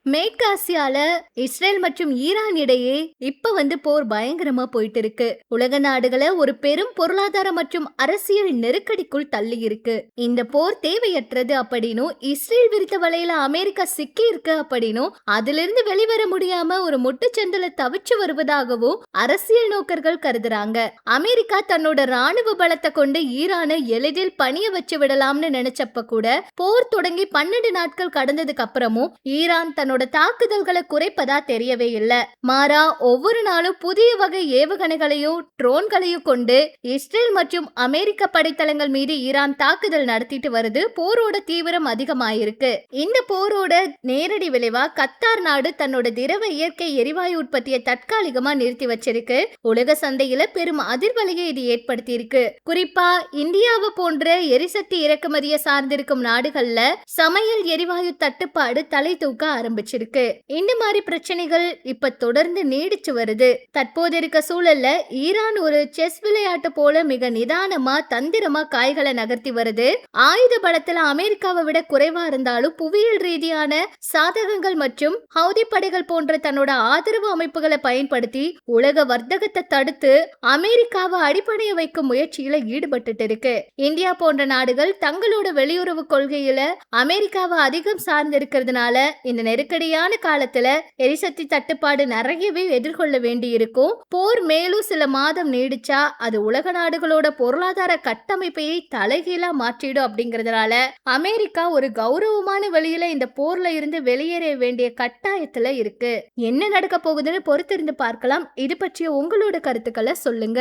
மேற்கு ஆசியால இஸ்ரேல் மற்றும் ஈரான் இடையே இப்ப போர் பயங்கரமா போயிட்டு இருக்கு. உலக நாடுகளை ஒரு பெரும் பொருளாதார மற்றும் அரசியல் நெருக்கடிக்குள் தள்ளி இருக்கு. இந்த போர் தேவையற்றது அப்படின்னும், இஸ்ரேல் விரித்த வலையில அமெரிக்கா சிக்கி இருக்கு அப்படின்னும், அதிலிருந்து வெளிவர முடியாம ஒரு முட்டுச்சந்தில தவிச்சு வருவதாகவும் அரசியல் நோக்கர்கள் கருதுறாங்க. அமெரிக்கா தன்னோட ராணுவ பலத்தை கொண்டு ஈரானை எளிதில் பணிய வச்சு விடலாம்னு நினைச்சப்ப கூட போர் தொடங்கி 12 நாட்கள் கடந்ததுக்கு அப்புறமும் ஈரான் தன்னோட தாக்குதல்களை குறைப்பதா தெரியவே இல்ல. மாறா ஒவ்வொரு நாளும் புதிய வகை ஏவுகணைகளையும் ட்ரோன்களையும் கொண்டு இஸ்ரேல் மற்றும் அமெரிக்க படைத்தளங்கள் மீது ஈரான் தாக்குதல் நடத்திட்டு வருது. போரோட தீவிரம் அதிகமாயிருக்கு. இந்த போரோட நேரடி விளைவா கத்தார் நாடு தன்னோட திரவ இயற்கை எரிவாயு உற்பத்தியை தற்காலிகமா நிறுத்தி வச்சிருக்கு. உலக சந்தையில பெரும் அதிர்வலையை இது ஏற்படுத்தி இருக்கு. குறிப்பா இந்தியாவை போன்ற எரிசக்தி இறக்குமதியை சார்ந்திருக்கும் நாடுகள்ல சமையல் எரிவாயு தட்டுப்பாடு தலை தூக்க ஆரம்பிச்சிருக்கு. இந்த மாதிரி பிரச்சனைகள் இப்ப தொடர்ந்து நீடிச்சு வருது. தற்போது இருக்க சூழல்ல ஈரான் ஒரு செஸ் விளையாட்டு போல மிக நிதானமா தந்திரமா காய்களை நகர்த்தி வருது. ஆயுத பலத்துல அமெரிக்காவை விட குறைவா இருந்தாலும் புவியியல் ரீதியான சாதகங்கள் மற்றும் ஹவுதி படைகள் போன்ற தன்னோட ஆதரவு அமைப்புகளை பயன்படுத்தி உலக வர்த்தகத்தை தடுத்து அமெரிக்காவை அடிப்படைய வைக்கும் முயற்சியில ஈடுபட்டு இருக்கு. இந்தியா போன்ற நாடுகள் தங்களோட வெளியுறவு கொள்கையில அமெரிக்காவை அதிகம் சார்ந்து இருக்கிறதுனால இந்த நெருக்கடியான காலத்துல எரிசக்தி தட்டுப்பாடு நிறையவே எதிர்கொள்ள வேண்டி இருக்கும். போர் மேலும் சில மாதம் நீடிச்சா அது உலக நாடுகளோட பொருளாதார கட்டமைப்பையை தலைகீழா மாற்றிடும். அப்படிங்கறதுனால அமெரிக்கா ஒரு கௌரவமான வழியில இந்த போர்ல இருந்து வெளியேற வேண்டிய கட்டாயத்துல இருக்கு. என்ன நடக்க போகுதுன்னு பொறுத்திருந்து பார்க்கலாம். இது பற்றிய உங்களோட கருத்துக்களை சொல்லுங்க.